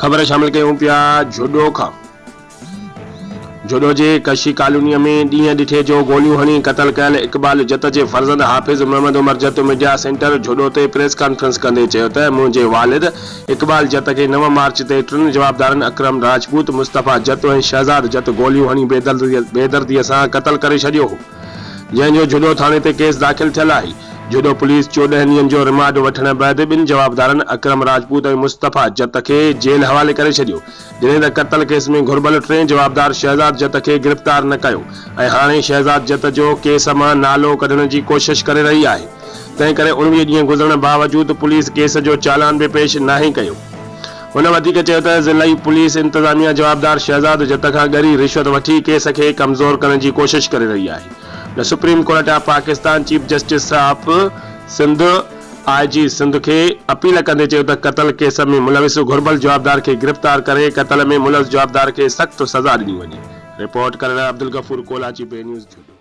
खबर शामिल कयूं पिया झॾो खां। झॾो जे कशी क़ालूनी में ॾींहं ॾिठे जो गोलियूं हणी क़तल कयल इकबाल जत जे फर्ज़ंद हाफिज महमद उमर जत मीडिया सेंटर झॾो ते प्रेस कॉन्फ्रेंस कंदे चयो त मुंहिंजे वालिद इकबाल जत खे 9 मार्च ते 3 जवाबदारन अकरम राजपूत मुस्तफा जत ऐं शहजाद जत गोलियूं हणी बेदर्दीअ सां क़तल करे छॾियो हो, जंहिंजो झॾो थाणे ते केस दाख़िल थियल आहे। झॾो पुलिस 14 ॾींहनि जो रिमांड वठण बैदि 2 जवाबदारन अकरम राजपूत ऐं मुस्तफा जत खे जेल हवाले करे छॾियो, जॾहिं त क़तल केस में घुर्बल 3 जवाबदार शहजाद जत खे गिरफ़्तार न कयो ऐं हाणे शहजाद जत जो केस मां नालो कढण जी कोशिश करे रही आहे। तंहिं करे 19 ॾींहं गुज़रण बावजूद पुलिस केस जो चालान बि पेश नाहे कयो। हुन वधीक चयो त ज़िलाई पुलिस इंतज़ामिया जवाबदार शहजाद जत खां ॻरी रिश्वत वठी केस खे कमज़ोर करण जी कोशिश करे रही आहे। The Supreme Court of Pakistan Chief Justice of Sindh IG Sindh खे अपील कंदे चयो त क़तल केस में मुलविस घुर्बल जवाबदार खे गिरफ़्तार करे क़तल में मुलविस जवाबदार खे सख़्त सज़ा ॾिनी वञे। रिपोर्ट कर अब्दुलगफूर क़ोलाची पे न्यूज़।